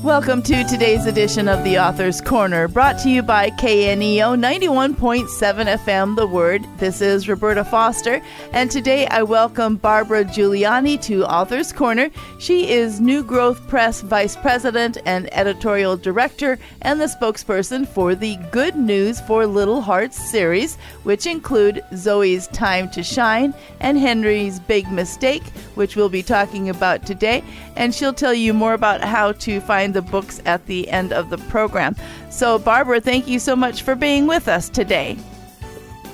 Welcome to today's edition of the Author's Corner, brought to you by KNEO 91.7 FM The Word. This is Roberta Foster, and today I welcome Barbara Giuliani to Author's Corner. She is New Growth Press Vice President and Editorial Director and the spokesperson for the Good News for Little Hearts series, which include Zoe's Time to Shine and Henry's Big Mistake, which we'll be talking about today, and she'll tell you more about how to find the books at the end of the program. So, Barbara, thank you so much for being with us today.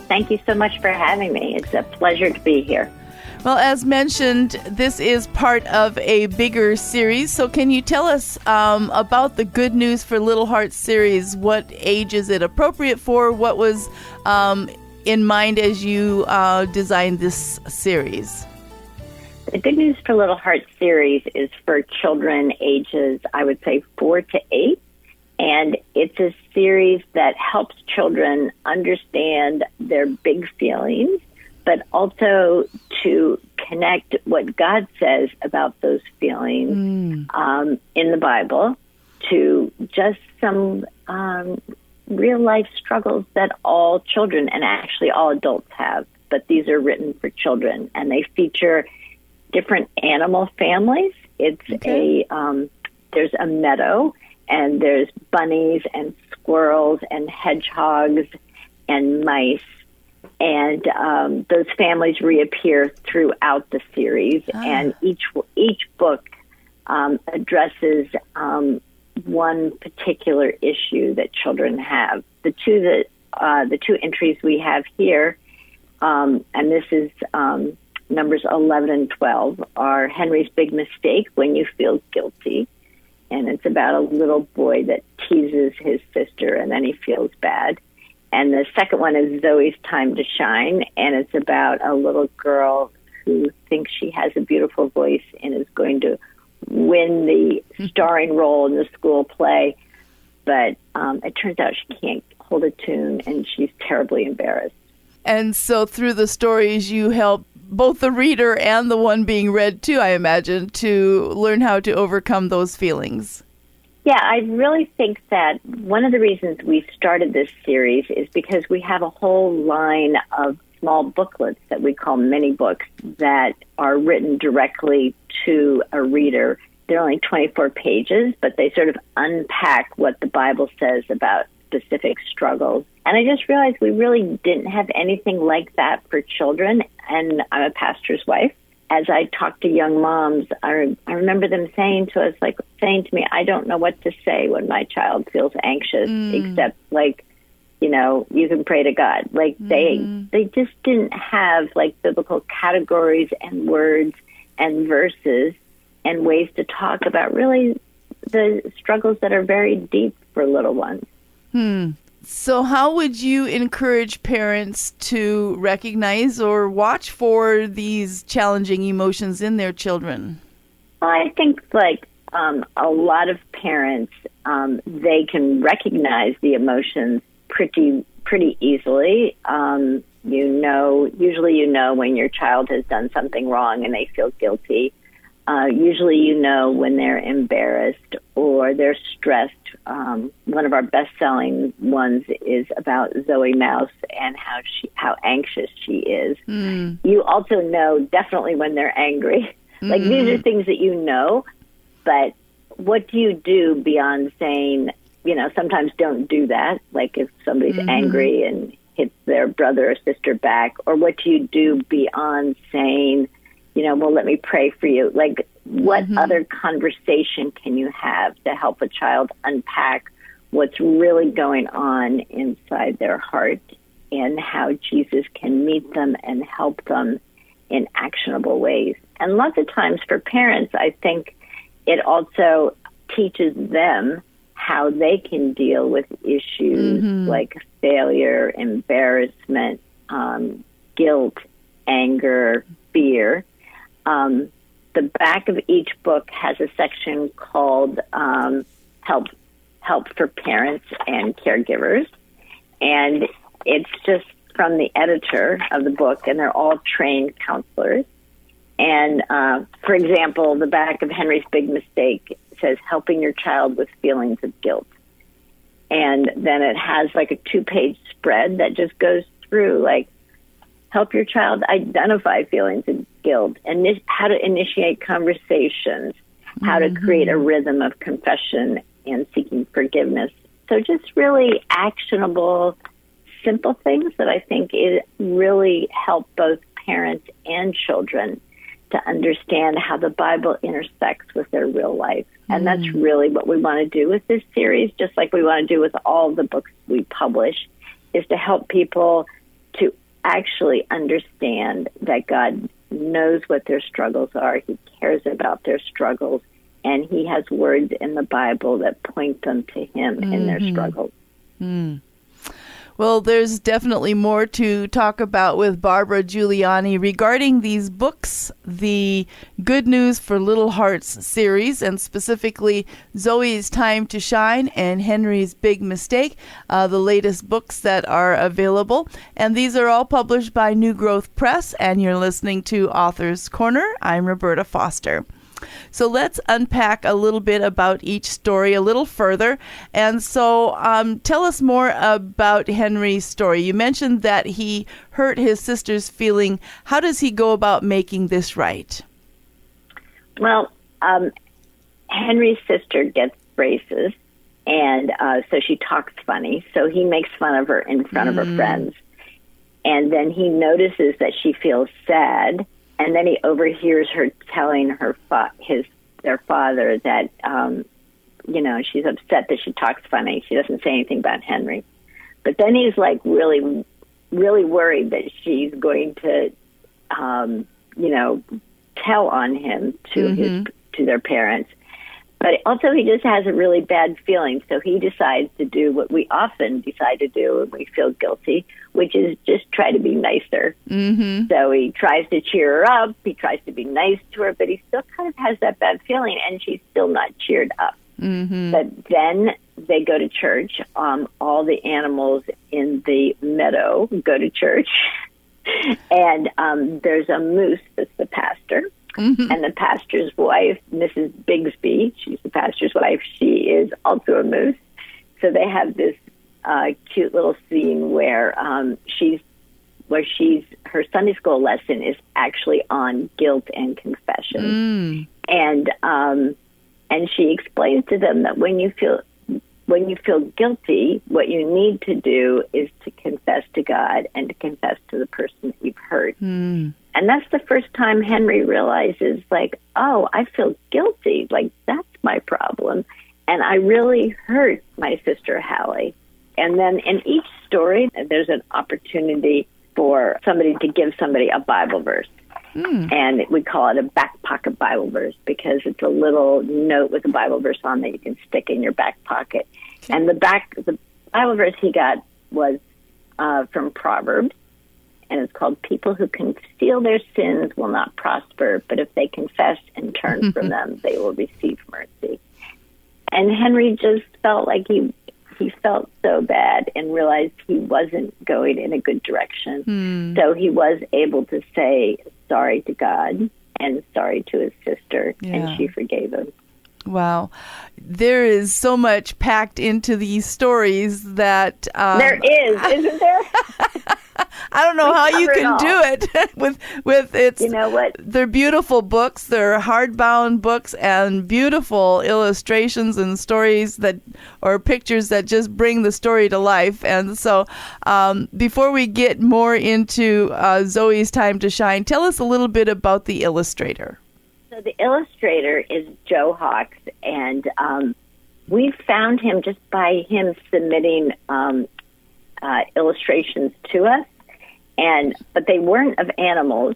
Thank you so much for having me. It's a pleasure to be here. Well, as mentioned, this is part of a bigger series. So can you tell us about the Good News for Little Hearts series? What age is it appropriate for? What was in mind as you designed this series? The Good News for Little Hearts series is for children ages, I would say, 4 to 8. And it's a series that helps children understand their big feelings, but also to connect what God says about those feelings in the Bible to just some real life struggles that all children and actually all adults have. But these are written for children, and they feature different animal families. It's there's a meadow, and there's bunnies and squirrels and hedgehogs and mice, and those families reappear throughout the series. And each book addresses one particular issue that children have. The two entries we have here, and this is numbers 11 and 12, are Henry's Big Mistake, When You Feel Guilty. And it's about a little boy that teases his sister and then he feels bad. And the second one is Zoe's Time to Shine, and it's about a little girl who thinks she has a beautiful voice and is going to win the starring role in the school play. But it turns out she can't hold a tune and she's terribly embarrassed. And so through the stories, you help both the reader and the one being read too, I imagine, to learn how to overcome those feelings. Yeah, I really think that one of the reasons we started this series is because we have a whole line of small booklets that we call mini books that are written directly to a reader. They're only 24 pages, but they sort of unpack what the Bible says about specific struggles. And I just realized we really didn't have anything like that for children. And I'm a pastor's wife. As I talk to young moms, I remember them saying to me, I don't know what to say when my child feels anxious, except you can pray to God. They just didn't have biblical categories and words and verses and ways to talk about really the struggles that are very deep for little ones. So how would you encourage parents to recognize or watch for these challenging emotions in their children? Well, I think a lot of parents, they can recognize the emotions pretty easily. Usually when your child has done something wrong and they feel guilty. Usually when they're embarrassed or they're stressed. One of our best-selling ones is about Zoe Mouse and how anxious she is. You also know definitely when they're angry. These are things that you know, but what do you do beyond saying, sometimes don't do that, like if somebody's angry and hits their brother or sister back, or what do you do beyond saying, well, let me pray for you. What other conversation can you have to help a child unpack what's really going on inside their heart and how Jesus can meet them and help them in actionable ways? And lots of times for parents, I think it also teaches them how they can deal with issues like failure, embarrassment, guilt, anger, fear. The back of each book has a section called Help for Parents and Caregivers. And it's just from the editor of the book, and they're all trained counselors. And, for example, the back of Henry's Big Mistake says helping your child with feelings of guilt. And then it has like a 2-page spread that just goes through like help your child identify feelings of guilt and how to initiate conversations, how to create a rhythm of confession and seeking forgiveness. So just really actionable, simple things that I think it really help both parents and children to understand how the Bible intersects with their real life. And that's really what we want to do with this series, just like we want to do with all the books we publish, is to help people to actually understand that God knows what their struggles are. He cares about their struggles, and he has words in the Bible that point them to him in their struggles. Well, there's definitely more to talk about with Barbara Giuliani regarding these books, the Good News for Little Hearts series, and specifically Zoe's Time to Shine and Henry's Big Mistake, the latest books that are available. And these are all published by New Growth Press, and you're listening to Author's Corner. I'm Roberta Foster. So let's unpack a little bit about each story a little further. And so tell us more about Henry's story. You mentioned that he hurt his sister's feeling. How does he go about making this right? Well, Henry's sister gets braces, and so she talks funny. So he makes fun of her in front of her friends. And then he notices that she feels sad. And then he overhears her telling their father that, she's upset that she talks funny. She doesn't say anything about Henry. But then he's like really, really worried that she's going to, tell on him to their parents. But also he just has a really bad feeling. So he decides to do what we often decide to do when we feel guilty, which is just try to be nicer. So he tries to cheer her up. He tries to be nice to her, but he still kind of has that bad feeling, and she's still not cheered up. But then they go to church. All the animals in the meadow go to church. And there's a moose that's the pastor. And the pastor's wife, Mrs. Bigsby, she's the pastor's wife, she is also a moose. So they have this cute little scene where her Sunday school lesson is actually on guilt and confession. And she explains to them that when you feel guilty, what you need to do is to confess to God and to confess to the person that you've hurt. And that's the first time Henry realizes, like, oh, I feel guilty. Like, that's my problem. And I really hurt my sister, Hallie. And then in each story, there's an opportunity for somebody to give somebody a Bible verse. And we call it a back pocket Bible verse because it's a little note with a Bible verse on that you can stick in your back pocket. And the Bible verse he got was from Proverbs. And it's called, people who conceal their sins will not prosper, but if they confess and turn from them, they will receive mercy. And Henry just felt like he felt so bad and realized he wasn't going in a good direction. So he was able to say sorry to God and sorry to his sister, and she forgave him. Wow. There is so much packed into these stories that... there is, isn't there? I don't know how you can do it with its. You know what? They're beautiful books. They're hardbound books and beautiful illustrations and stories or pictures that just bring the story to life. And so, before we get more into Zoe's Time to Shine, tell us a little bit about the illustrator. So the illustrator is Joe Hawks, and we found him just by him submitting illustrations to us, but they weren't of animals.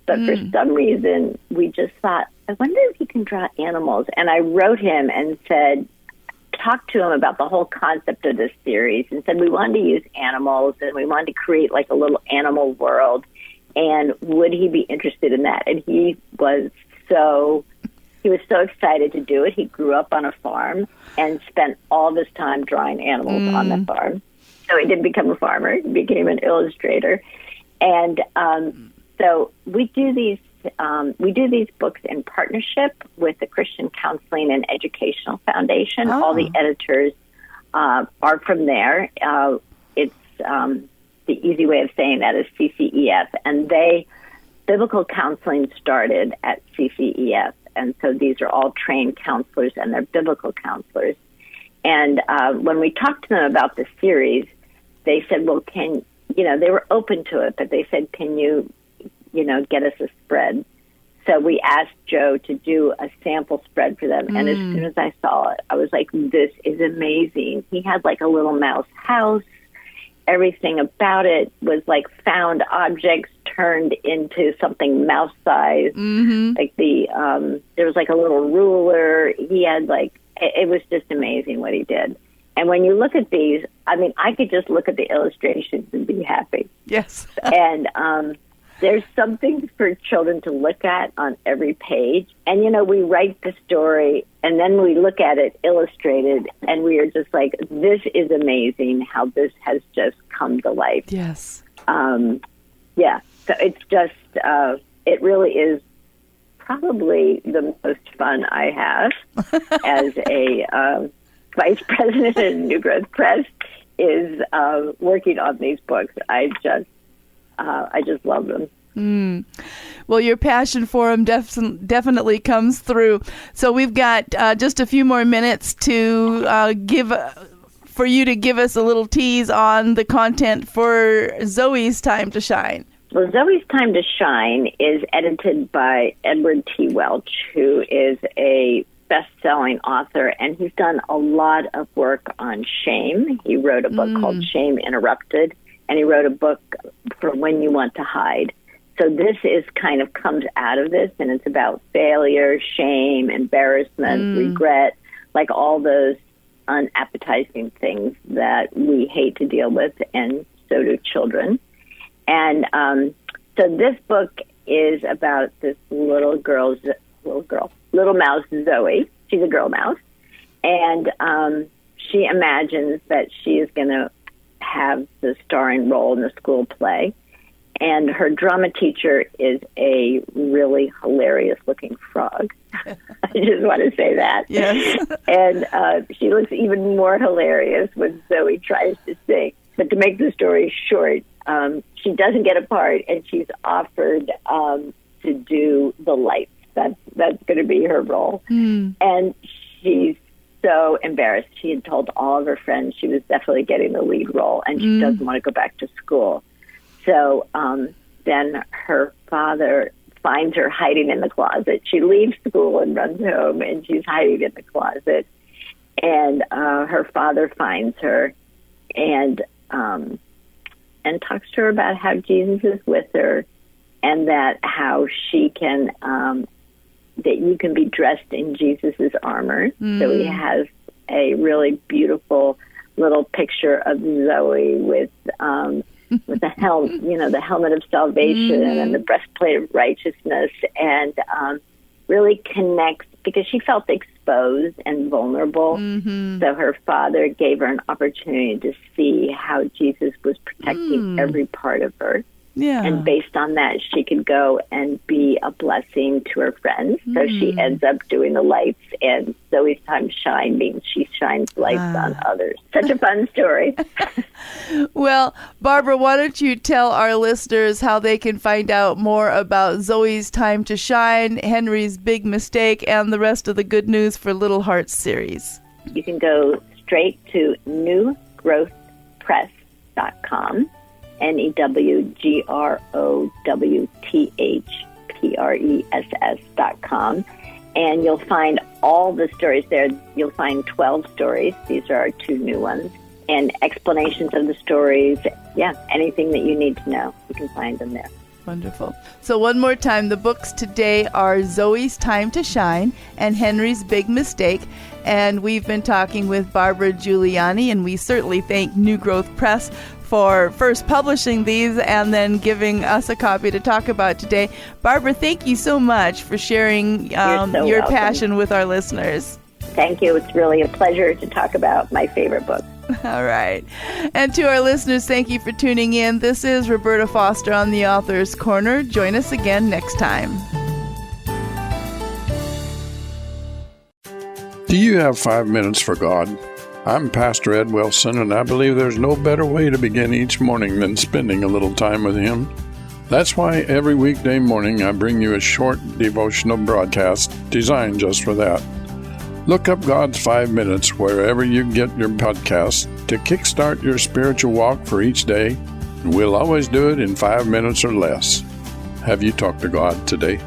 But for some reason, we just thought, I wonder if he can draw animals. And I wrote him and said, talked to him about the whole concept of this series, and said we wanted to use animals, and we wanted to create like a little animal world, and would he be interested in that? And he was so excited to do it. He grew up on a farm and spent all this time drawing animals on the farm. So he didn't become a farmer. He became an illustrator. And so we do these we do these books in partnership with the Christian Counseling and Educational Foundation. Oh. All the editors are from there. It's the easy way of saying that is CCEF, and biblical counseling started at CCEF, and so these are all trained counselors, and they're biblical counselors. And when we talked to them about the series, they said, well, they were open to it, but they said, can you get us a spread? So we asked Joe to do a sample spread for them. And as soon as I saw it, I was like, this is amazing. He had like a little mouse house. Everything about it was like found objects turned into something mouse-sized. Mm-hmm. Like there was like a little ruler. He had it was just amazing what he did. And when you look at these, I mean, I could just look at the illustrations and be happy. Yes. And there's something for children to look at on every page. And, we write the story, and then we look at it illustrated, and we are just like, this is amazing how this has just come to life. Yes. Yeah. So it's just, it really is probably the most fun I have as a vice president at New Growth Press is working on these books. I just love them. Well, your passion for them definitely comes through. So we've got just a few more minutes to for you to give us a little tease on the content for Zoe's Time to Shine. Well, Zoe's Time to Shine is edited by Edward T. Welch, who is a best-selling author, and he's done a lot of work on shame. He wrote a book called Shame Interrupted, and he wrote a book for When You Want to Hide. So this is kind of comes out of this, and it's about failure, shame, embarrassment, regret, like all those unappetizing things that we hate to deal with, and so do children. And so this book is about this little mouse, Zoe. She's a girl mouse. And she imagines that she is going to have the starring role in the school play. And her drama teacher is a really hilarious-looking frog. I just want to say that. Yes. And she looks even more hilarious when Zoe tries to sing. But to make the story short, she doesn't get a part, and she's offered to do the lights. That's going to be her role. And she's so embarrassed. She had told all of her friends she was definitely getting the lead role, and she doesn't want to go back to school. So then her father finds her hiding in the closet. She leaves school and runs home, and she's hiding in the closet. And her father finds her and talks to her about how Jesus is with her, and that how she can, that you can be dressed in Jesus's armor. So he has a really beautiful little picture of Zoe with the helmet, the helmet of salvation and the breastplate of righteousness, and really connects because she felt exposed and vulnerable. So her father gave her an opportunity to see how Jesus was protecting every part of her. Yeah. And based on that, she could go and be a blessing to her friends. So she ends up doing the lights, and Zoe's Time to Shine means she shines lights on others. Such a fun story. Well, Barbara, why don't you tell our listeners how they can find out more about Zoe's Time to Shine, Henry's Big Mistake, and the rest of the Good News for Little Hearts series? You can go straight to newgrowthpress.com. NEWGROWTHPRESS.com, and you'll find all the stories there. You'll find 12 stories. These are our 2 new ones, and explanations of the stories. Yeah, anything that you need to know, you can find them there. Wonderful. So one more time, the books today are Zoe's Time to Shine and Henry's Big Mistake. And we've been talking with Barbara Giuliani, and we certainly thank New Growth Press for first publishing these and then giving us a copy to talk about today. Barbara, thank you so much for sharing your passion with our listeners. Thank you. It's really a pleasure to talk about my favorite book. All right. And to our listeners, thank you for tuning in. This is Roberta Foster on the Author's Corner. Join us again next time. Do you have 5 minutes for God? I'm Pastor Ed Wilson, and I believe there's no better way to begin each morning than spending a little time with Him. That's why every weekday morning I bring you a short devotional broadcast designed just for that. Look up God's 5 minutes wherever you get your podcasts to kickstart your spiritual walk for each day. We'll always do it in 5 minutes or less. Have you talked to God today?